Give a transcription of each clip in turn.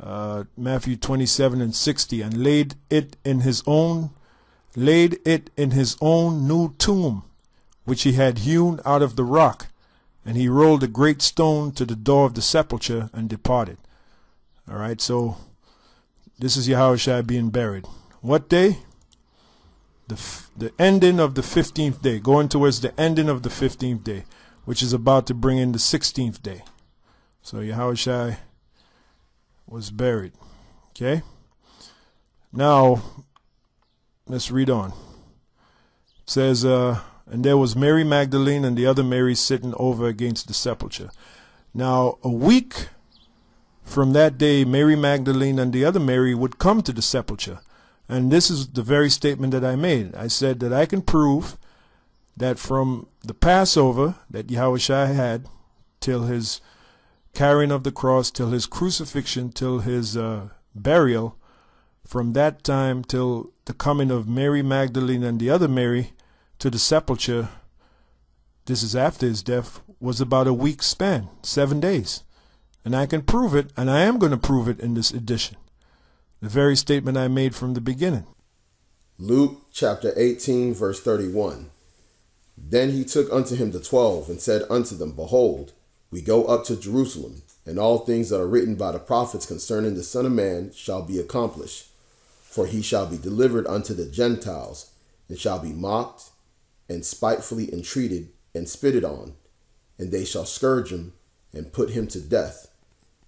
Matthew 27:60, and laid it in his own new tomb, which he had hewn out of the rock. And he rolled a great stone to the door of the sepulchre and departed. All right, so this is Yahawashi being buried. What day? The ending of the 15th day, going towards the ending of the 15th day, which is about to bring in the 16th day. So Yahawashi was buried. Okay? Now, let's read on. It says, and there was Mary Magdalene and the other Mary sitting over against the sepulchre. Now, a week from that day, Mary Magdalene and the other Mary would come to the sepulchre. And this is the very statement that I made. I said that I can prove that from the Passover that Yahawashi had till his carrying of the cross, till his crucifixion, till his burial, from that time till the coming of Mary Magdalene and the other Mary to the sepulchre, this is after his death, was about a week's span, 7 days. And I can prove it, and I am going to prove it in this edition. The very statement I made from the beginning. Luke chapter 18, verse 31. Then he took unto him the 12, and said unto them, Behold, we go up to Jerusalem, and all things that are written by the prophets concerning the Son of Man shall be accomplished. For he shall be delivered unto the Gentiles, and shall be mocked, and spitefully entreated, and spitted on. And they shall scourge him, and put him to death.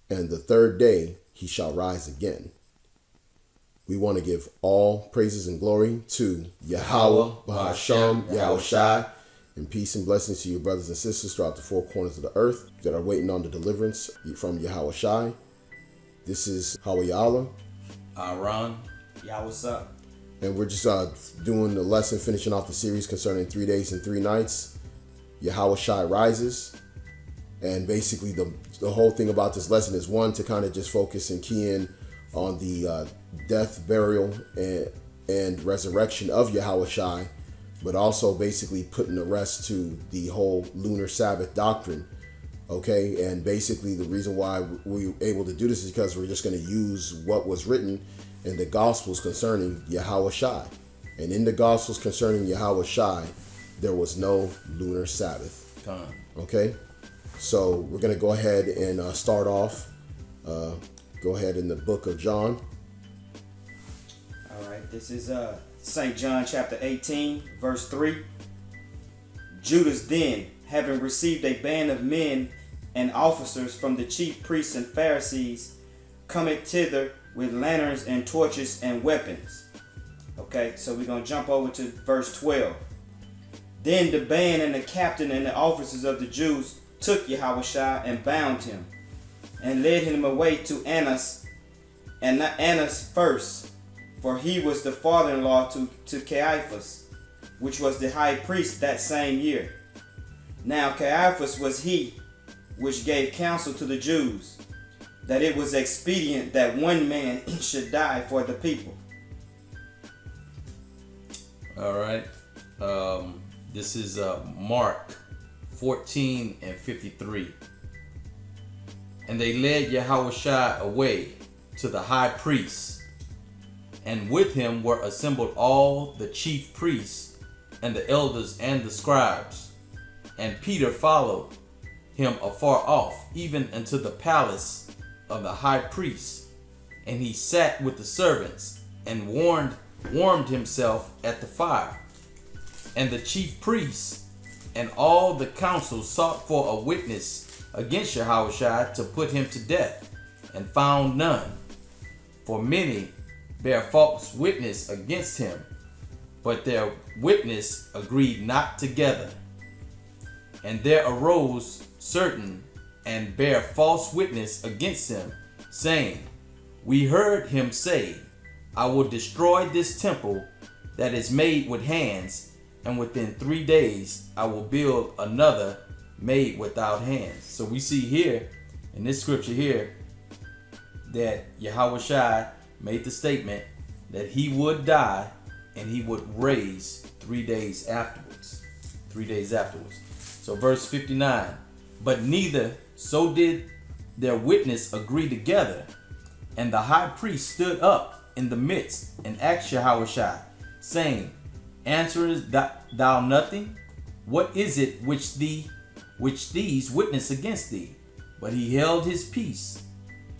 And the third day he shall rise again. We want to give all praises and glory to Yahawah, SHAM, Yahawashi, and peace and blessings to your brothers and sisters throughout the four corners of the earth that are waiting on the deliverance from Yahawashi. This is Hawayala. Ron. Y'all, what's up? And we're just doing the lesson, finishing off the series concerning 3 days and 3 nights. Yahawashi rises. And basically the whole thing about this lesson is, one, to kind of just focus and key in on the death, burial, and resurrection of Yahawashi, but also basically putting a rest to the whole lunar Sabbath doctrine. Okay, and basically the reason why we were able to do this is because we're just going to use what was written in the Gospels concerning Yahawashi. And in the Gospels concerning Yahawashi, there was no lunar Sabbath. Okay, so we're going to go ahead and start off. Go ahead in the book of John. All right, this is St. John chapter 18, verse 3. Judas then, having received a band of men and officers from the chief priests and Pharisees, cometh thither with lanterns and torches and weapons. Okay, so we're going to jump over to verse 12. Then the band and the captain and the officers of the Jews took Yahawashi and bound him, and led him away to Annas, and not Annas first, for he was the father-in-law to Caiaphas, which was the high priest that same year. Now Caiaphas was he which gave counsel to the Jews, that it was expedient that one man should die for the people. All right. This is Mark 14 and 53. And they led Yahawashi away to the high priest, and with him were assembled all the chief priests and the elders and the scribes. And Peter followed him afar off, even unto the palace of the high priest. And he sat with the servants and warmed himself at the fire. And the chief priests and all the council sought for a witness against Yahawashi to put him to death, and found none. For many bare false witness against him, but their witness agreed not together. And there arose certain and bare false witness against him, saying, We heard him say, I will destroy this temple that is made with hands, and within 3 days I will build another made without hands. So we see here in this scripture here that Yahawashi made the statement that he would die and he would raise 3 days afterwards. 3 days afterwards. So verse 59, but neither so did their witness agree together, And the high priest stood up in the midst and asked Yahawashi, saying, Answerest thou nothing? What is it which these witness against thee? But he held his peace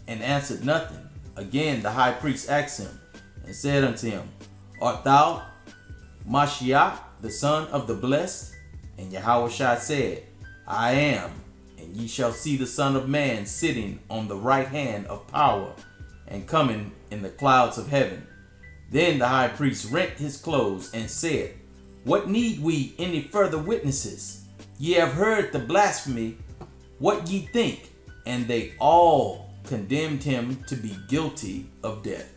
and answered nothing. Again the high priest asked him and said unto him, Art thou Mashiach, the son of the blessed? And Yahawashi said, I am. And ye shall see the Son of Man sitting on the right hand of power and coming in the clouds of heaven. Then the high priest rent his clothes and said, What need we any further witnesses? Ye have heard the blasphemy. What ye think? And they all condemned him to be guilty of death.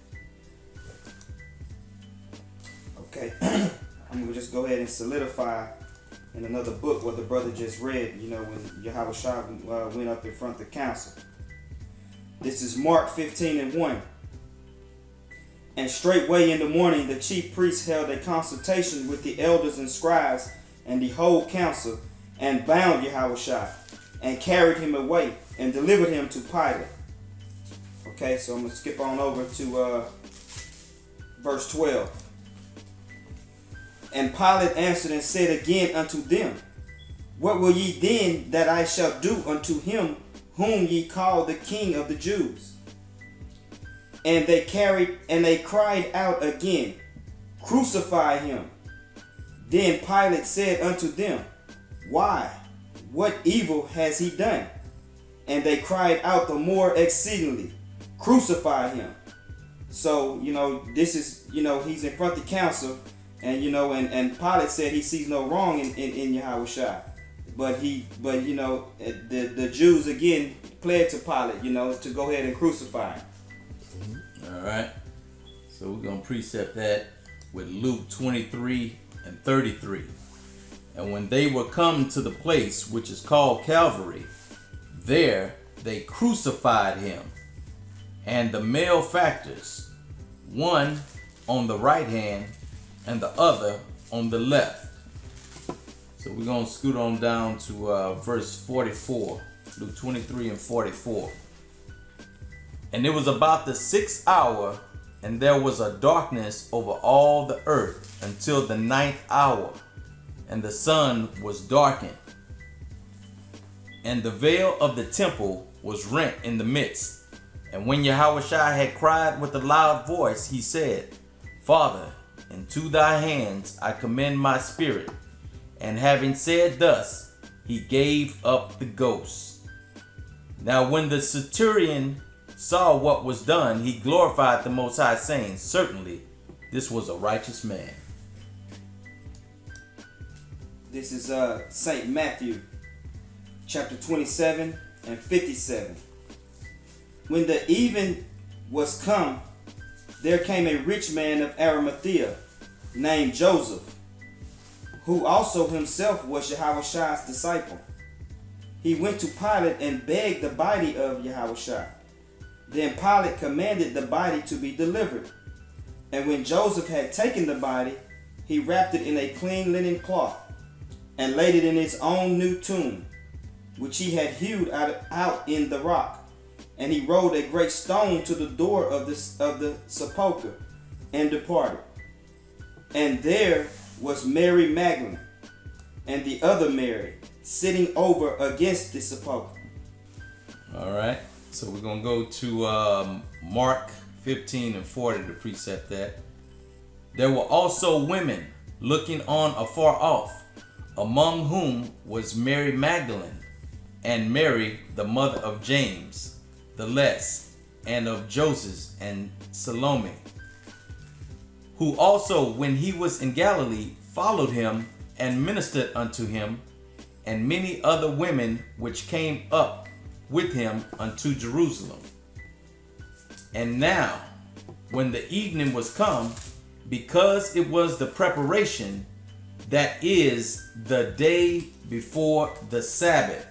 Okay, I'm going to just go ahead and solidify in another book what the brother just read, you know, when Yahawashi went up in front of the council. This is Mark 15:1. And straightway in the morning the chief priests held a consultation with the elders and scribes and the whole council, and bound Yahawashi, and carried him away, and delivered him to Pilate. Okay, so I'm going to skip on over to verse 12. And Pilate answered and said again unto them, What will ye then that I shall do unto him whom ye call the King of the Jews? And they cried out again, Crucify him. Then Pilate said unto them, Why? What evil has he done? And they cried out the more exceedingly, Crucify him. So, you know, this is, you know, he's in front of the council. And you know, and Pilate said he sees no wrong in Yahawashi, but you know, the Jews again pled to Pilate, you know, to go ahead and crucify him. All right, so we're gonna precept that with Luke 23:33. And when they were come to the place which is called Calvary, there they crucified him, and the malefactors, one on the right hand and the other on the left. So we're going to scoot on down to verse 44, Luke 23:44. And it was about the 6th hour, and there was a darkness over all the earth until the 9th hour, and the sun was darkened. And the veil of the temple was rent in the midst. And when Yahawashi had cried with a loud voice, he said, Father, into thy hands I commend my spirit. And having said thus, he gave up the ghost. Now when the centurion saw what was done, he glorified the Most High, saying, Certainly this was a righteous man. This is St. Matthew, chapter 27 and 57. When the even was come, there came a rich man of Arimathea, named Joseph, who also himself was Yahawashi's disciple. He went to Pilate and begged the body of Yahawashi. Then Pilate commanded the body to be delivered. And when Joseph had taken the body, he wrapped it in a clean linen cloth, and laid it in his own new tomb, which he had hewed out in the rock. And he rolled a great stone to the door of the sepulchre, and departed. And there was Mary Magdalene, and the other Mary, sitting over against the sepulchre. All right, so we're going to go to Mark 15:40 to precept that. There were also women looking on afar off, among whom was Mary Magdalene, and Mary, the mother of James the Less, and of Joseph and Salome, who also, when he was in Galilee, followed him and ministered unto him, and many other women which came up with him unto Jerusalem. And now, when the evening was come, because it was the preparation, that is the day before the Sabbath.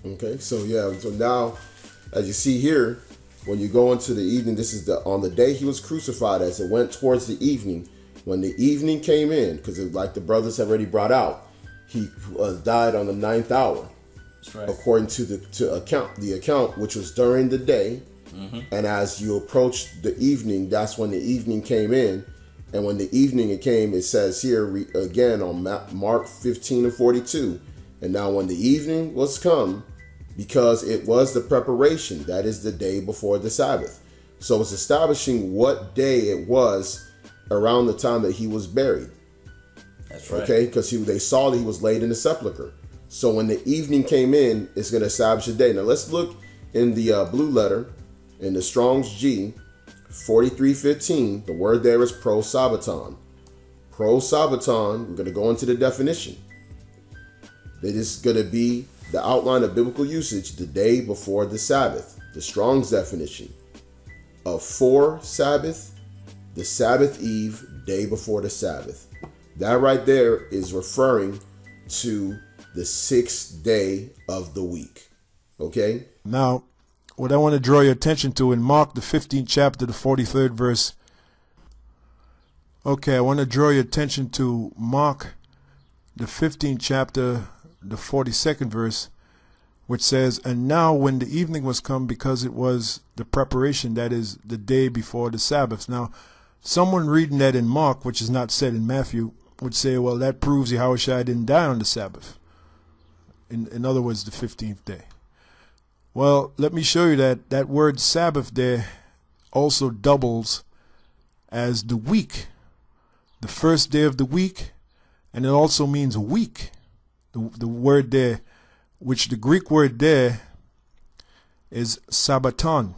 Okay, so yeah, so now, as you see here, when you go into the evening, this is on the day he was crucified, as it went towards the evening. When the evening came in, because like the brothers have already brought out, he died on the 9th hour. That's right. According to the account which was during the day, And as you approach the evening, that's when the evening came in. And when the evening it came, it says here again on Mark 15 and 42. And now when the evening was come, because it was the preparation, that is the day before the Sabbath. So it's establishing what day it was around the time that he was buried. That's right. Okay, because they saw that he was laid in the sepulcher. So when the evening came in, it's going to establish a day. Now let's look in the blue letter in the Strong's G 4315. The word there is pro-Sabbaton. Pro-Sabbaton, we're going to go into the definition. It is going to be the outline of biblical usage, the day before the Sabbath. The Strong's definition of for Sabbath, the Sabbath Eve, day before the Sabbath. That right there is referring to the 6th day of the week. Okay? Now, what I want to draw your attention to in Mark, the 15th chapter, the 43rd verse. Okay, I want to draw your attention to Mark, the 15th chapter, the 42nd verse, which says, "And now when the evening was come, because it was the preparation, that is, the day before the Sabbath." Now, someone reading that in Mark, which is not said in Matthew, would say, well, that proves Yahawashi didn't die on the Sabbath. In other words, the 15th day. Well, let me show you that that word Sabbath there also doubles as the week, the first day of the week, and it also means a week. The word there, which the Greek word there is Sabbaton.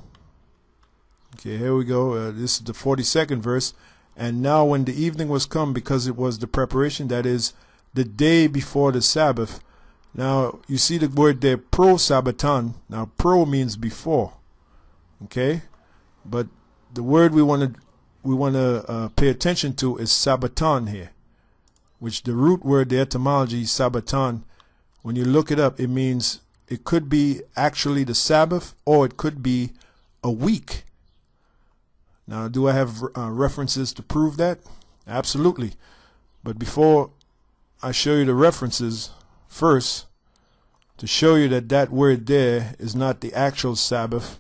Okay, here we go. This is the 42nd verse. "And now when the evening was come, because it was the preparation, that is, the day before the Sabbath." Now, you see the word there, pro-Sabbaton. Now, pro means before. Okay? But the word we want to pay attention to is Sabbaton here, which the root word, the etymology, Sabbaton, when you look it up, it means it could be actually the Sabbath, or it could be a week. Now, do I have references to prove that? Absolutely. But before I show you the references, first, to show you that that word there is not the actual Sabbath,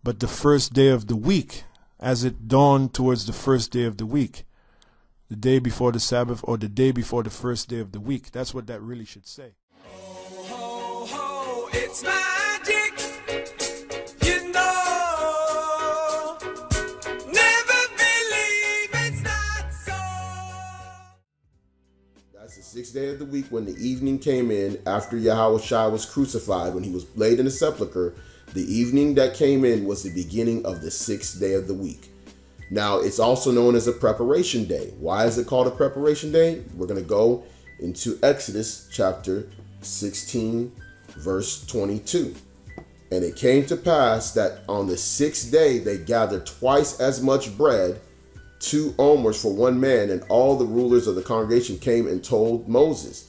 but the first day of the week, as it dawned towards the first day of the week. The day before the Sabbath, or the day before the first day of the week. That's what that really should say. Ho, ho, it's magic, you know. Never believe it's not so. That's the 6th day of the week when the evening came in after Yahawashi was crucified, when he was laid in the sepulcher. The evening that came in was the beginning of the 6th day of the week. Now, it's also known as a preparation day. Why is it called a preparation day? We're going to go into Exodus chapter 16, verse 22. "And it came to pass that on the 6th day they gathered twice as much bread, 2 omers for one man, and all the rulers of the congregation came and told Moses."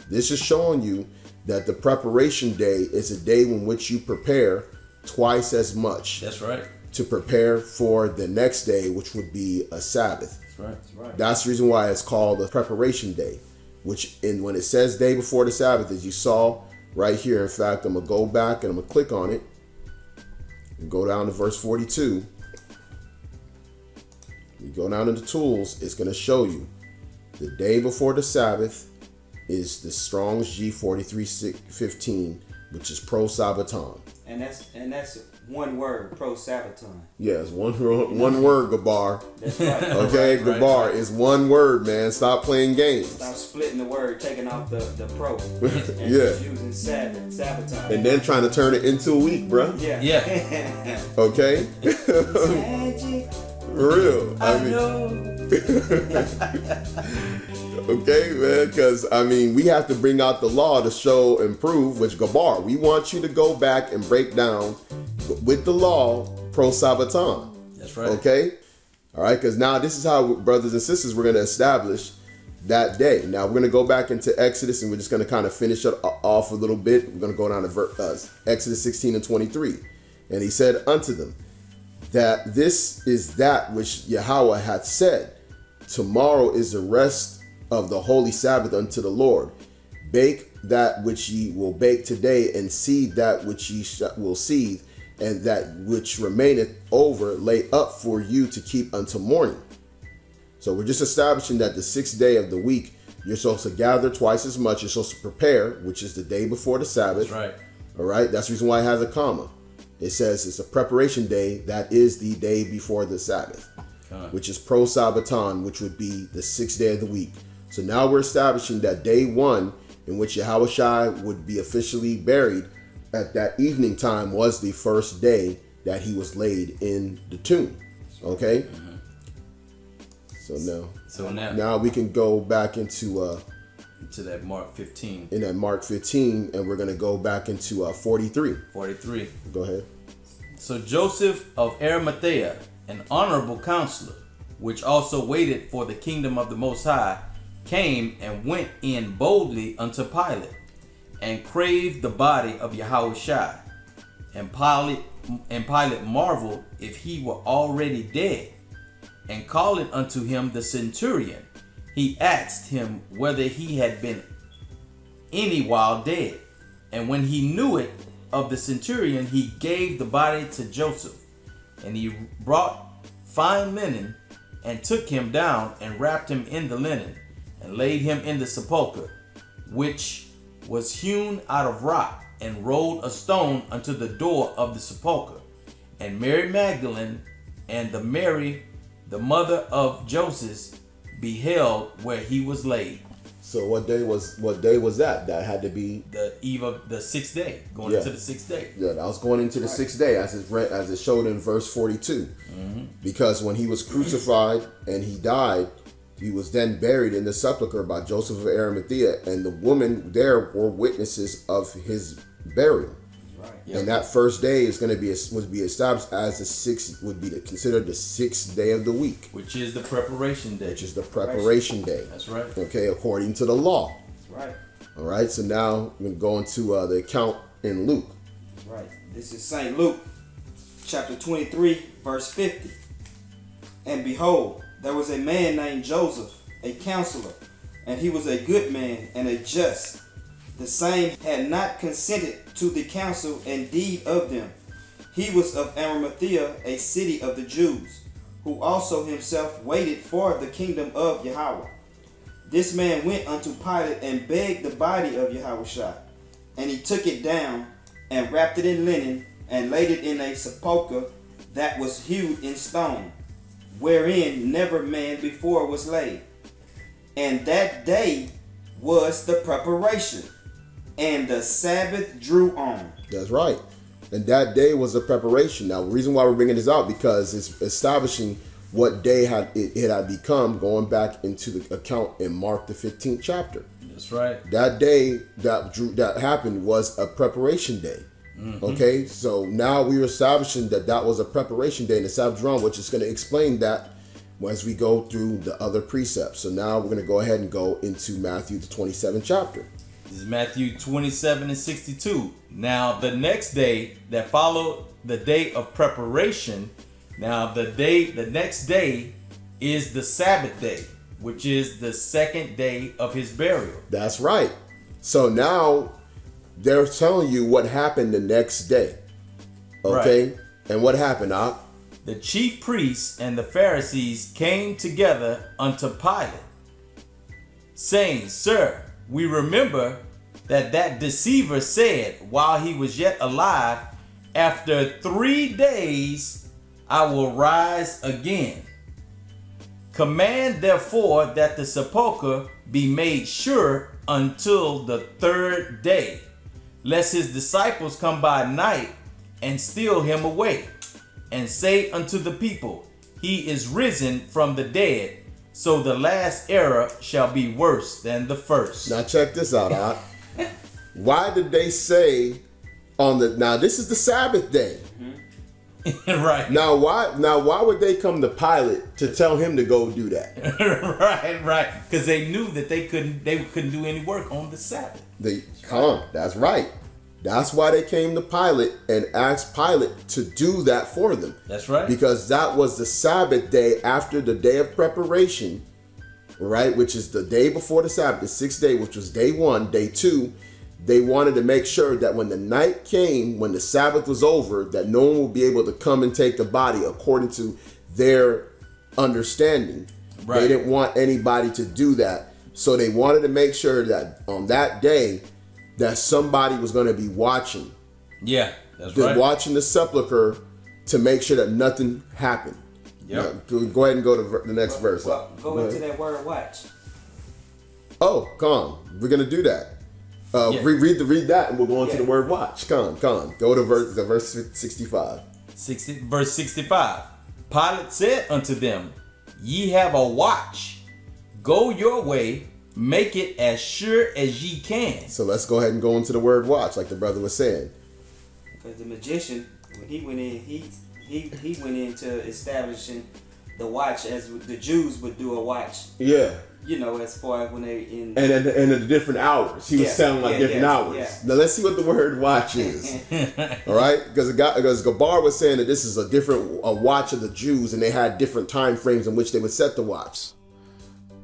This is showing you that the preparation day is a day in which you prepare twice as much. That's right. To prepare for the next day, which would be a Sabbath. That's right. That's right. That's the reason why it's called a preparation day, which when it says day before the Sabbath, as you saw right here. In fact, I'm going to go back and I'm going to click on it and go down to verse 42. You go down into tools, it's going to show you the day before the Sabbath is the Strong's G 4315, which is pro-Sabbaton. And that's one word, pro-Sabbaton. Yes, one word, Gabar. That's right. Okay, Right, Gabar right. is one word, man. Stop playing games. Stop splitting the word, taking off the pro. And Yeah. just using Sabbaton. And then trying to turn it into a week, bruh. Yeah. Yeah. Okay? Magic. For real. I know. Okay, man, because, I mean, we have to bring out the law to show and prove, which Gabar, we want you to go back and break down with the law pro-Sabbaton. That's right. Okay? All right, because now this is how, brothers and sisters, we're going to establish that day. Now, we're going to go back into Exodus, and we're just going to kind of finish it off a little bit. We're going to go down to Exodus 16 and 23. And he said unto them, that this is that which Yahawah hath said. Tomorrow is the rest of the holy Sabbath unto the Lord. Bake that which ye will bake today, and seethe that which ye will seethe, and that which remaineth over lay up for you to keep until morning. So we're just establishing that the 6th day of the week, you're supposed to gather twice as much. You're supposed to prepare, which is the day before the Sabbath. That's right. All right. That's the reason why it has a comma. It says it's a preparation day. That is the day before the Sabbath, which is pro Sabbaton, which would be the 6th day of the week. So now we're establishing that day 1, in which Yahawashi would be officially buried at that evening time, was the first day that he was laid in the tomb. Okay. So now we can go back into that Mark 15. In that Mark 15, and we're going to go back into 43. 43. Go ahead. So Joseph of Arimathea, an honorable counselor, which also waited for the kingdom of the Most High, came and went in boldly unto Pilate, and craved the body of Yahawashi. And Pilate marveled if he were already dead. And calling unto him the centurion, he asked him whether he had been any while dead. And when he knew it of the centurion, he gave the body to Joseph. And he brought fine linen, and took him down, and wrapped him in the linen, and laid him in the sepulchre, which was hewn out of rock, and rolled a stone unto the door of the sepulchre. And Mary Magdalene and the Mary, the mother of Joseph, beheld where he was laid. So what day was that? That had to be the eve of the 6th day, going into the 6th day. Yeah, that was going into the 6th day, as it showed in verse 42. Because when he was crucified and he died, he was then buried in the sepulchre by Joseph of Arimathea, and the women there were witnesses of his burial. Yep. And that first day is going to be established as considered the 6th day of the week, which is the preparation day. Day. That's right. Okay, according to the law. That's right. All right. So now we're going to go into the account in Luke. That's right. This is St. Luke, chapter 23, verse 50. And behold, there was a man named Joseph, a counselor, and he was a good man and a just. The same had not consented to the counsel and deed of them. He was of Arimathea, a city of the Jews, who also himself waited for the kingdom of Yahawah. This man went unto Pilate and begged the body of Yahawashi. And he took it down and wrapped it in linen and laid it in a sepulchre that was hewed in stone, wherein never man before was laid. And that day was the preparation, and the Sabbath drew on. That's right. And that day was a preparation. Now, the reason why we're bringing this out, because it's establishing what day it had become, going back into the account in Mark the 15th chapter. That's right. That day that happened was a preparation day. Okay, so now we're establishing that was a preparation day in the Sabbath drawn, which is going to explain that as we go through the other precepts. So now we're going to go ahead and go into Matthew the 27th chapter. This is Matthew 27 and 62. Now the next day that followed the day of preparation, now the next day is the Sabbath day, which is the 2nd day of his burial. That's right. So now they're telling you what happened the next day. Okay? Right. And what happened, Ak? The chief priests and the Pharisees came together unto Pilate, saying, Sir, we remember that deceiver said while he was yet alive, after 3 days I will rise again. Command therefore that the sepulchre be made sure until the 3rd day, lest his disciples come by night and steal him away, and say unto the people, he is risen from the dead. So the last era shall be worse than the first. Now check this out, Ak. Why did they say now this is the Sabbath day. Right. Now why would they come to Pilate to tell him to go do that? right. Because they knew that they couldn't do any work on the Sabbath. That's right. That's why they came to Pilate and asked Pilate to do that for them. That's right. Because that was the Sabbath day after the day of preparation, right? Which is the day before the Sabbath, the 6th day, which was day 1, day 2. they wanted to make sure that when the night came, when the Sabbath was over, that no one would be able to come and take the body according to their understanding. Right. They didn't want anybody to do that. So they wanted to make sure that on that day that somebody was going to be watching. Yeah, that's They're right. watching the sepulcher to make sure that nothing happened. Yep. Now, go ahead and go to the next verse. Well, go into ahead. that word watch. Oh, come on. We're going to do that. Yeah. Read that and we'll go into Yeah. the word watch. Come on. Go to verse 65. Verse 65. Pilate said unto them, Ye have a watch. Go your way, make it as sure as ye can. So let's go ahead and go into the word watch, like the brother was saying. Because the magician, when he went in, he went into establishing the watch as the Jews would do a watch. Yeah. You know, as far as when they in. And at the different hours. He was Yeah, sounding like yeah, different yeah, hours. yeah. Now let's see what the word watch is. All right? Because Gabar was saying that this is a watch of the Jews, and they had different time frames in which they would set the watch.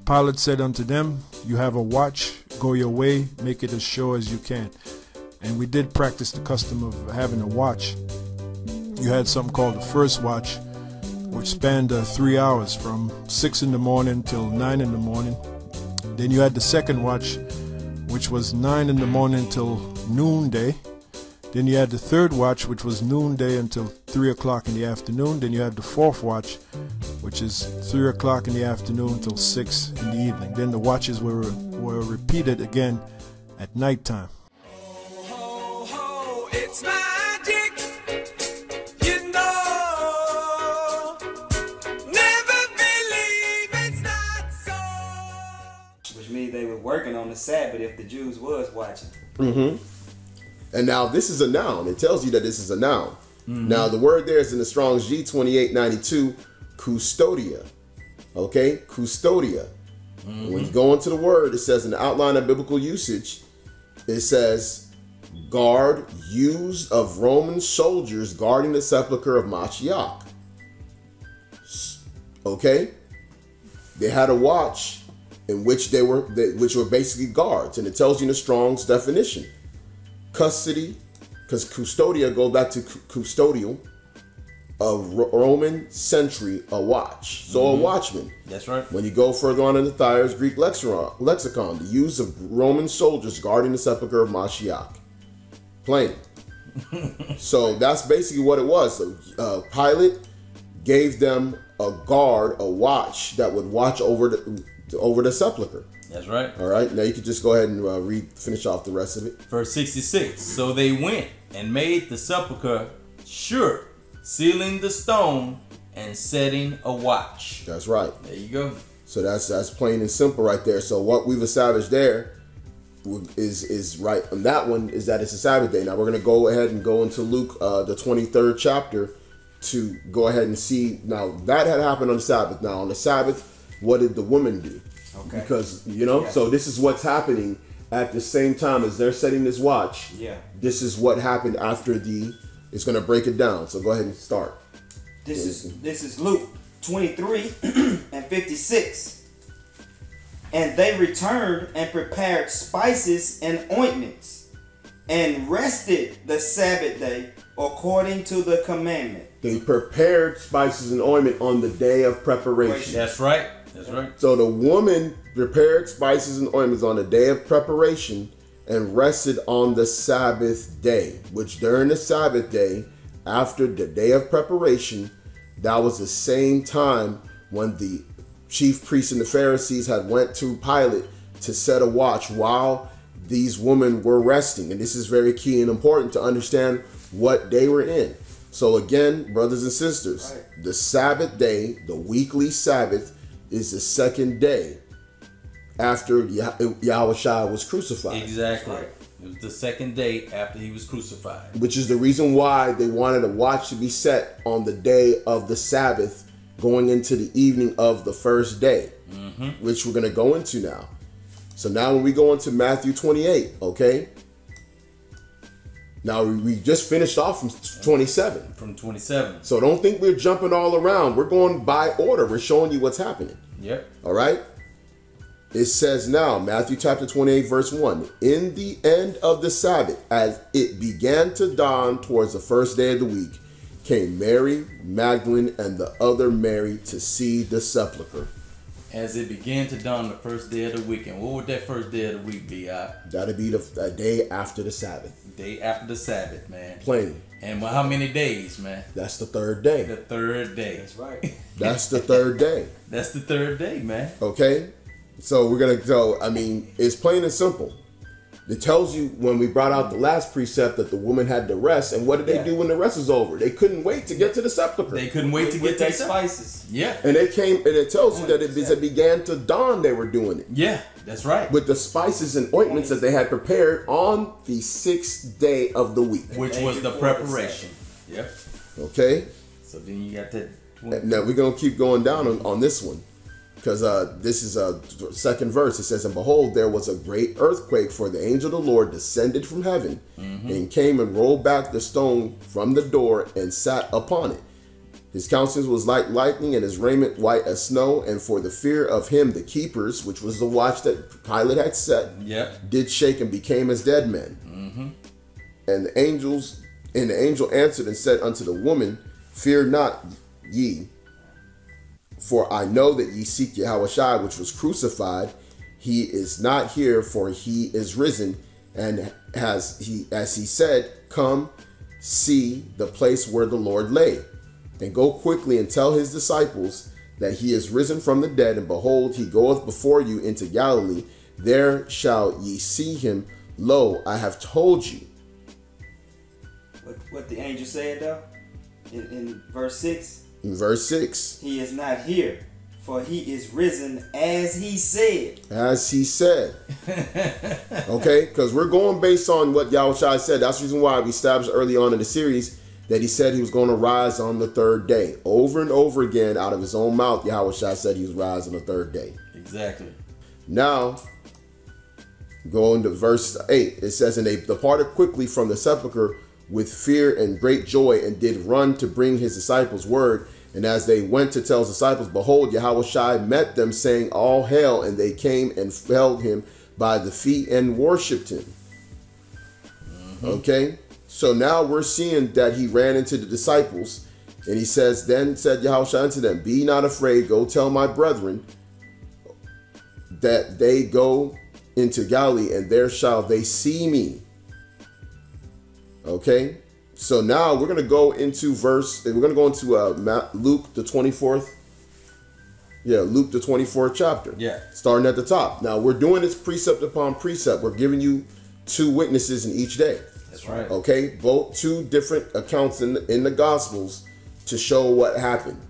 Pilate said unto them, You have a watch, go your way, make it as sure as you can. And we did practice the custom of having a watch. You had something called the first watch, which spanned 3 hours from 6 in the morning till 9 in the morning. Then you had the second watch, which was 9 in the morning till noonday. Then you had the third watch, which was noonday until 3 o'clock in the afternoon. Then you had the fourth watch, which is 3 o'clock in the afternoon till 6 in the evening. Then the watches were repeated again at nighttime. Ho, ho, it's magic. You know, never believe it's not so. Which means they were working on the Sabbath if the Jews was watching. Mm-hmm. And now this is a noun. It tells you that this is a noun. Mm-hmm. Now the word there is in the Strong's G2892, Custodia. Okay? Custodia. Mm-hmm. When you go into the word, it says in the outline of biblical usage, it says, guard used of Roman soldiers guarding the sepulcher of Mashiach. Okay? They had a watch in which which were basically guards, and it tells you in the Strong's definition. Custody, because custodia go back to custodial, a Roman sentry, a watch. So a watchman. That's right. When you go further on in the Thayer's Greek lexicon, the use of Roman soldiers guarding the sepulcher of Mashiach. Plain. So that's basically what it was. So Pilate gave them a guard, a watch that would watch over the sepulcher. That's right. All right. Now you can just go ahead and finish off the rest of it. Verse 66. So they went and made the sepulcher sure, sealing the stone and setting a watch. That's right. There you go. So that's plain and simple right there. So what we've established there is right on that one is that it's a Sabbath day. Now we're going to go ahead and go into Luke, the 23rd chapter, to go ahead and see. Now that had happened on the Sabbath. Now on the Sabbath, what did the woman do? Okay. Because, so this is what's happening at the same time as they're setting this watch. Yeah. This is what happened after it's going to break it down. So go ahead and start. This is Luke 23 and 56. And they returned and prepared spices and ointments and rested the Sabbath day according to the commandment. They prepared spices and ointment on the day of preparation. That's right. That's right. So the woman prepared spices and ointments on the day of preparation and rested on the Sabbath day, which during the Sabbath day, after the day of preparation, that was the same time when the chief priests and the Pharisees had went to Pilate to set a watch while these women were resting. And this is very key and important to understand what they were in. So again, brothers and sisters, the Sabbath day, the weekly Sabbath, is the second day after Yahawashi was crucified. Exactly. It was the second day after he was crucified. Which is the reason why they wanted a watch to be set on the day of the Sabbath going into the evening of the first day, which we're going to go into now. So now when we go into Matthew 28, okay? Now we just finished off from 27. From 27. So don't think we're jumping all around. We're going by order. We're showing you what's happening. Yep. All right? It says now, Matthew chapter 28, verse 1, in the end of the Sabbath, as it began to dawn towards the first day of the week, came Mary Magdalene and the other Mary to see the sepulchre. As it began to dawn the first day of the week. And what would that first day of the week be? That'd be the day after the Sabbath. Day after the Sabbath, man. Plain. And how many days, man? That's the third day. The third day. That's right. That's the third day. That's the third day, man. Okay? So we're going to go, I mean, it's plain and simple. It tells you when we brought out the last precept that the woman had to rest. And what did they do when the rest was over? They couldn't wait to get to the sepulchre. They couldn't wait to get With to their the sepulchre. spices. Yeah. And it came, and it tells you that as it began to dawn, they were doing it. Yeah, that's right. With the spices and ointments that they had prepared on the 6th day of the week. Which was the preparation. Yep. Okay? So then you got that. Now we're going to keep going down on this one. Because this is a second verse. It says, and behold, there was a great earthquake, for the angel of the Lord descended from heaven and came and rolled back the stone from the door and sat upon it. His countenance was like lightning and his raiment white as snow. And for the fear of him, the keepers, which was the watch that Pilate had set, did shake and became as dead men. And the angel answered and said unto the woman, fear not ye, for I know that ye seek Yahawashi, which was crucified. He is not here, for he is risen, and as he said, come see the place where the Lord lay, and go quickly and tell his disciples that he is risen from the dead, and behold, he goeth before you into Galilee. There shall ye see him. Lo, I have told you. What the angel said though, in verse 6. In verse 6. He is not here, for he is risen as he said. As he said. Okay? Because we're going based on what Yahawashi said. That's the reason why we established early on in the series that he said he was going to rise on the third day. Over and over again, out of his own mouth, Yahawashi said he was rise on the third day. Exactly. Now, going to verse 8. It says, and they departed quickly from the sepulchre with fear and great joy, and did run to bring his disciples word. And as they went to tell his disciples, behold, Yahawashi met them, saying, all hail. And they came and held him by the feet and worshipped him. Okay? So now we're seeing that he ran into the disciples. And he says, then said Yahawashi unto them, be not afraid, go tell my brethren that they go into Galilee, and there shall they see me. Okay, so now we're going to go into Luke the 24th. Yeah, Luke the 24th chapter. Yeah. Starting at the top. Now we're doing this precept upon precept. We're giving you 2 witnesses in each day. That's right. Okay, both 2 different accounts in the Gospels to show what happened.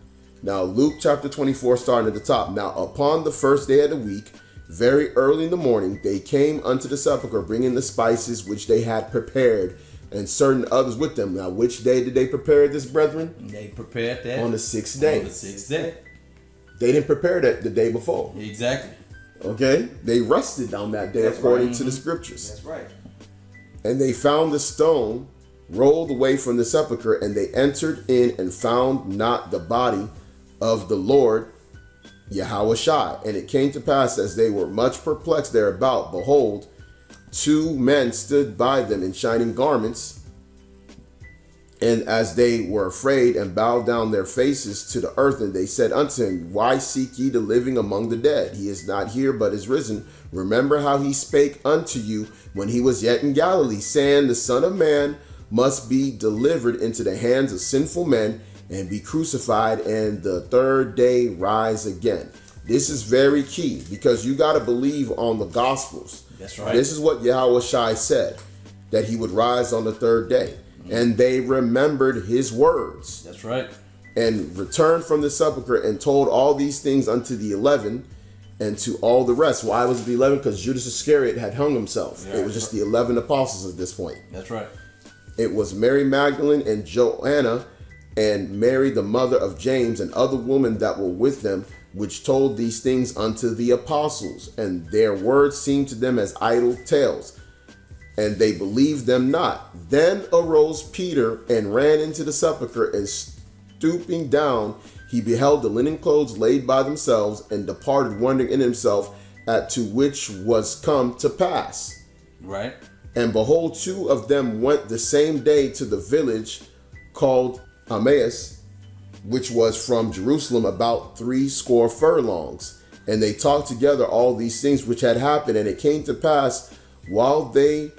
Now Luke chapter 24 starting at the top. Now upon the first day of the week, very early in the morning, they came unto the sepulchre, bringing the spices which they had prepared, and certain others with them. Now, which day did they prepare this, brethren? They prepared that on the 6th day. On the 6th day. They didn't prepare that the day before. Exactly. Okay? They rested on that day according to the scriptures. That's right. And they found the stone rolled away from the sepulchre, and they entered in and found not the body of the Lord Yahawashi. And it came to pass, as they were much perplexed thereabout, behold, 2 men stood by them in shining garments. And as they were afraid and bowed down their faces to the earth, and they said unto him, why seek ye the living among the dead? He is not here, but is risen. Remember how he spake unto you when he was yet in Galilee, saying, the Son of Man must be delivered into the hands of sinful men, and be crucified, and the third day rise again. This is very key, because you got to believe on the Gospels. That's right. This is what Yahawashi said, that he would rise on the third day. And they remembered his words. That's right. And returned from the sepulchre and told all these things unto the 11 and to all the rest. Why was it the 11? Because Judas Iscariot had hung himself. Yeah, it was just the 11 apostles at this point. That's right. It was Mary Magdalene and Joanna and Mary, the mother of James, and other women that were with them, which told these things unto the apostles. And their words seemed to them as idle tales, and they believed them not. Then arose Peter and ran into the sepulchre, and stooping down, he beheld the linen clothes laid by themselves, and departed wondering in himself. at to which was come to pass. Right. And behold, 2 of them went the same day to the village called Emmaus, which was from Jerusalem about 60 furlongs. And they talked together all these things which had happened. And it came to pass while they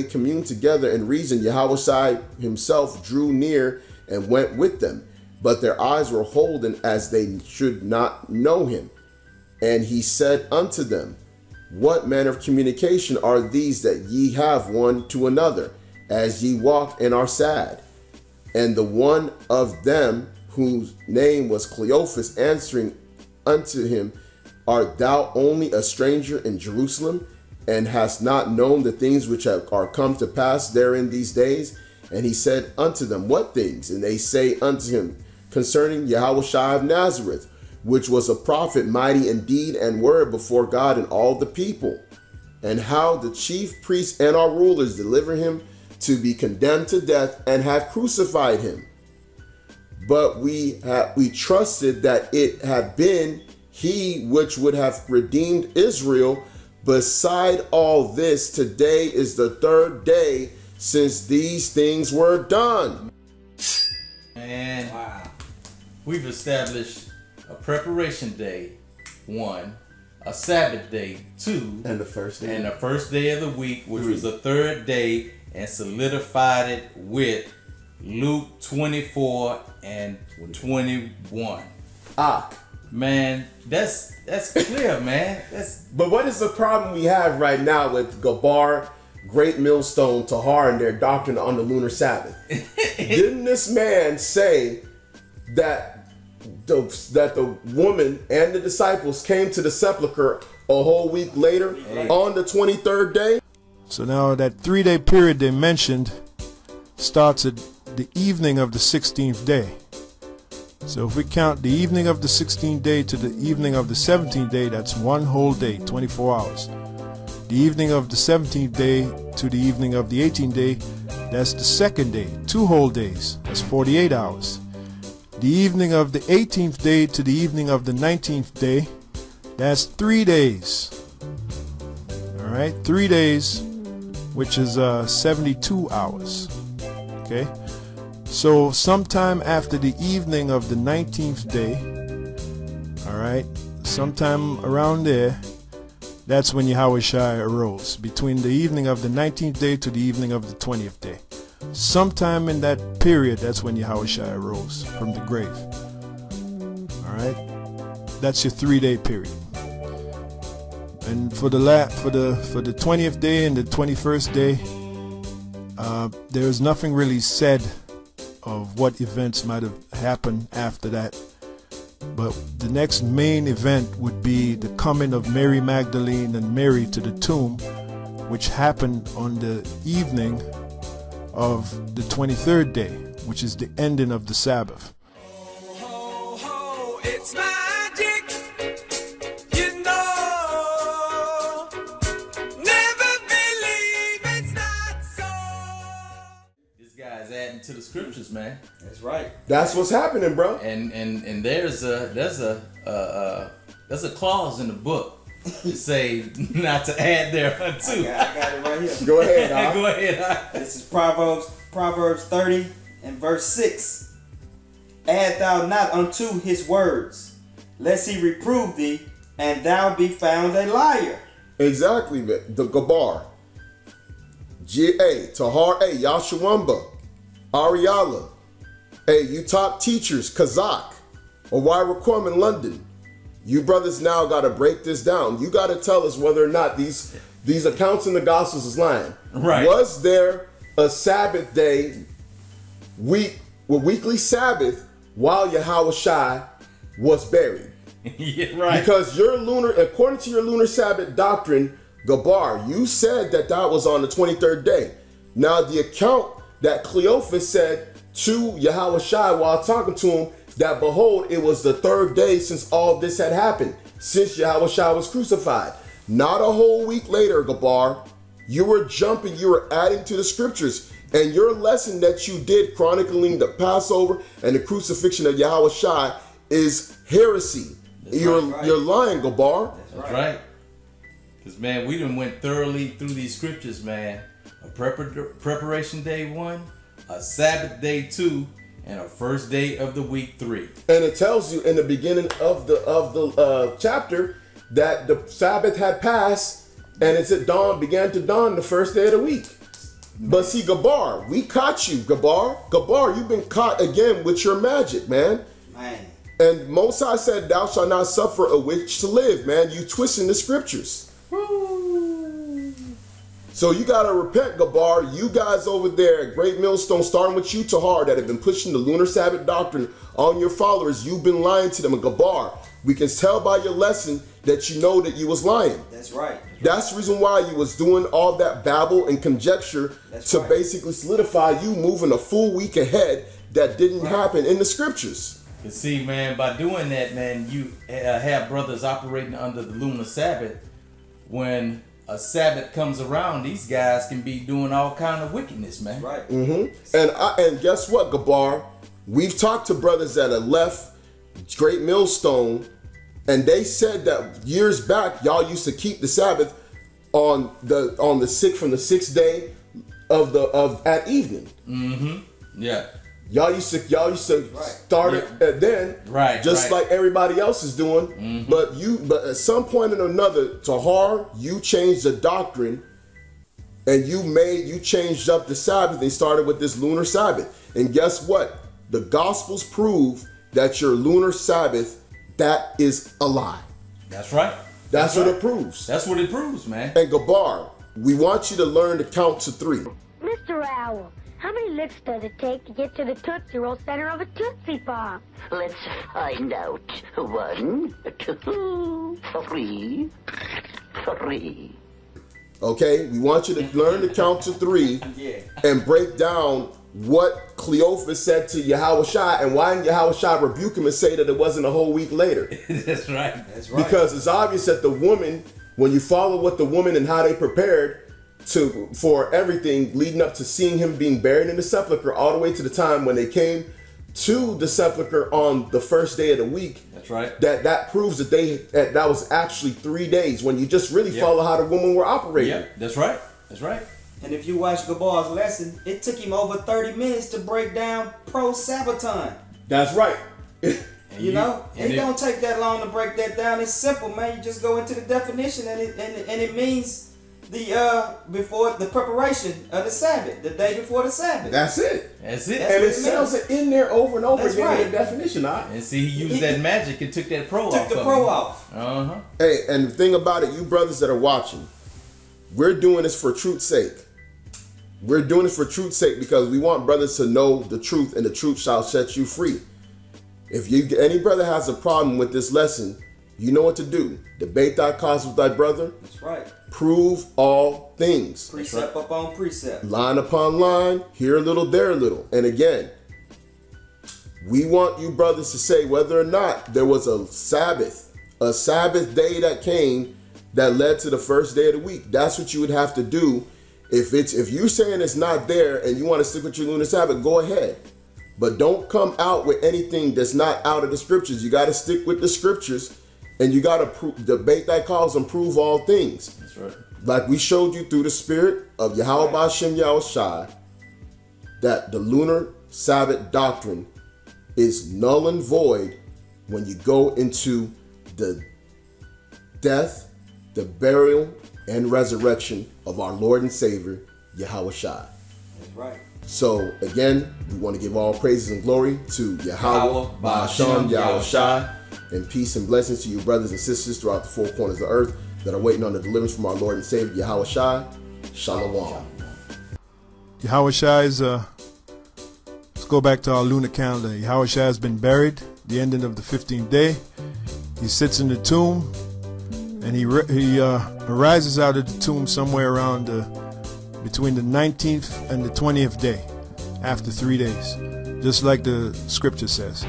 communed together and reasoned, Yahawashi himself drew near and went with them. But their eyes were holden as they should not know him. And he said unto them, what manner of communication are these that ye have one to another, as ye walk and are sad? And the one of them, whose name was Cleophas, answering unto him, art thou only a stranger in Jerusalem, and hast not known the things which are come to pass there in these days? And he said unto them, what things? And they say unto him, concerning Yahawashi of Nazareth, which was a prophet, mighty in deed and word before God and all the people, and how the chief priests and our rulers deliver him to be condemned to death and have crucified him. But we trusted that it had been he which would have redeemed Israel. Beside all this, today is the 3rd day since these things were done. And wow. We've established a preparation day, 1, a Sabbath day, 2, and the first day, and the first day of the week, which 3. Was the 3rd day, and solidified it with Luke 24 and 21. Man, that's clear, man. But what is the problem we have right now with Gabar, Great Millstone, Tahar, and their doctrine on the lunar Sabbath? Didn't this man say that the woman and the disciples came to the sepulcher a whole week later on the 23rd day? So now that 3-day period they mentioned starts at the evening of the 16th day. So if we count the evening of the 16th day to the evening of the 17th day, that's 1 whole day, 24 hours. The evening of the 17th day to the evening of the 18th day, that's the 2nd day, 2 whole days, that's 48 hours. The evening of the 18th day to the evening of the 19th day, that's 3 days. Alright, 3 days, which is 72 hours. Okay, so sometime after the evening of the 19th day, alright, sometime around there, that's when Yahawashi arose, between the evening of the 19th day to the evening of the 20th day. Sometime in that period, that's when Yahawashi arose from the grave. Alright, that's your 3-day period. And for the 20th day and the 21st day, there is nothing really said of what events might have happened after that. But the next main event would be the coming of Mary Magdalene and Mary to the tomb, which happened on the evening of the 23rd day, which is the ending of the Sabbath. Ho, ho, it's magic, you know. Never believe it's not so. This guy's adding to the scriptures, man. That's right. That's what's happening, bro. And there's a clause in the book to say not to add thereunto. I got it right here. Go ahead, Doc. Go ahead. This is Proverbs 30 and verse 6. Add thou not unto his words, lest he reprove thee, and thou be found a liar. Exactly, the Gabar, G.A., Tahar A, Yashawamba, Ariala, hey, you top teachers, Kazakh, or Wyra in London. You brothers now got to break this down. You got to tell us whether or not these accounts in the Gospels is lying. Right. Was there a Sabbath day, weekly Sabbath, while Yahawashi was buried? Yeah, right. Because according to your lunar Sabbath doctrine, Gabar, you said that was on the 23rd day. Now the account that Cleophas said to Yahawashi while talking to him, that behold, it was the 3rd day since all this had happened, since Yahawashi was crucified. Not a whole week later, Gabar. You were jumping, you were adding to the scriptures. And your lesson that you did chronicling the Passover and the crucifixion of Yahawashi is heresy. You're lying, Gabar. That's right. Because, man, we done went thoroughly through these scriptures, man. A preparation day 1, a Sabbath day 2, and a first day of the week 3. And it tells you in the beginning of the chapter that the Sabbath had passed, and it's at dawn, began to dawn the first day of the week. But see, Gabar, we caught you, Gabar. Gabar, you've been caught again with your magic, man. Man. And Mosai said, thou shalt not suffer a witch to live, man. You twisting the scriptures. Woo. So you got to repent, Gabar. You guys over there at Great Millstone, starting with you, Tahar, that have been pushing the lunar Sabbath doctrine on your followers, you've been lying to them. And Gabar, we can tell by your lesson that you know that you was lying. That's right. That's the reason why you was doing all that babble and conjecture to right. basically solidify you moving a full week ahead that didn't happen in the scriptures. You see, man, by doing that, man, you have brothers operating under the lunar Sabbath. When a Sabbath comes around, these guys can be doing all kind of wickedness, man. Right. And guess what, Gabar? We've talked to brothers that have left Great Millstone, and they said that years back y'all used to keep the Sabbath on the sixth day of at evening. Yeah. Y'all used to start it then, just like everybody else is doing. But at some point or another, Tahar, you changed the doctrine, and you changed up the Sabbath and started with this lunar Sabbath. And guess what? The Gospels prove that your lunar Sabbath, that is a lie. That's right. That's what it proves. That's what it proves, man. And Gabar, we want you to learn to count to 3. Mr. Owl, how many licks does it take to get to the Tootsie Roll center of a Tootsie Pop? Let's find out. 1, 2, 3, 3. Okay? We want you to learn to count to 3 and break down what Cleophas said to Yahawashi and why Yahawashi rebuke him and say that it wasn't a whole week later. That's right. That's right. Because it's obvious that the woman, when you follow what the woman and how they prepared for everything leading up to seeing him being buried in the sepulcher all the way to the time when they came to the sepulcher on the first day of the week. That's right. That proves that that was actually 3 days when you just really follow how the women were operating. Yeah, that's right. That's right. And if you watch Gabar's lesson, it took him over 30 minutes to break down pro-Sabbaton. That's right. You know, it don't take that long to break that down. It's simple, man. You just go into the definition, and it means the before the preparation of the Sabbath, the day before the Sabbath. That's it. That's it. And it tells it in there over and over again in the definition. And see, he used that magic and took that pro off. Took the pro off. Hey, and the thing about it, you brothers that are watching, we're doing this for truth's sake. We're doing it for truth's sake because we want brothers to know the truth, and the truth shall set you free. If any brother has a problem with this lesson, you know what to do. Debate thy cause with thy brother. That's right. Prove all things. Precept upon precept. Line upon line, here a little, there a little. And again, we want you brothers to say whether or not there was a Sabbath day that came that led to the first day of the week. That's what you would have to do. If you're saying it's not there and you want to stick with your lunar Sabbath, go ahead. But don't come out with anything that's not out of the scriptures. You got to stick with the scriptures, and you got to debate thy cause and prove all things. That's right. Like we showed you through the spirit of Yahawah B'Shem Yahawashi, that the lunar Sabbath doctrine is null and void when you go into the death, the burial, and resurrection of our Lord and Savior, Yahawashi. That's right. So again, we want to give all praises and glory to Yahawashi B'Shem Yahawashi, and peace and blessings to you brothers and sisters throughout the 4 corners of the earth that are waiting on the deliverance from our Lord and Savior, Yahawashi. Shalom. Yahawashi is, let's go back to our lunar calendar. Yahawashi has been buried, the ending of the 15th day. He sits in the tomb, and he arises out of the tomb somewhere around between the 19th and the 20th day, after 3 days, just like the scripture says.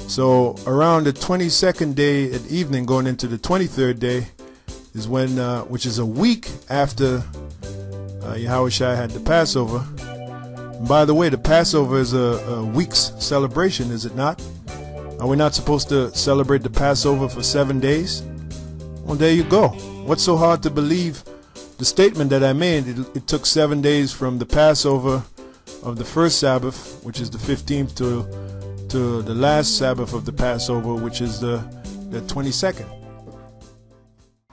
So around the 22nd day at evening, going into the 23rd day, is when, which is a week after Yahawashi had the Passover. And by the way, the Passover is a week's celebration, is it not? Are we not supposed to celebrate the Passover for 7 days? Well, there you go. What's so hard to believe? The statement that I made, it took 7 days from the Passover of the first Sabbath, which is the 15th, to the last Sabbath of the Passover, which is the 22nd.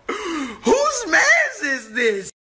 Whose man's is this?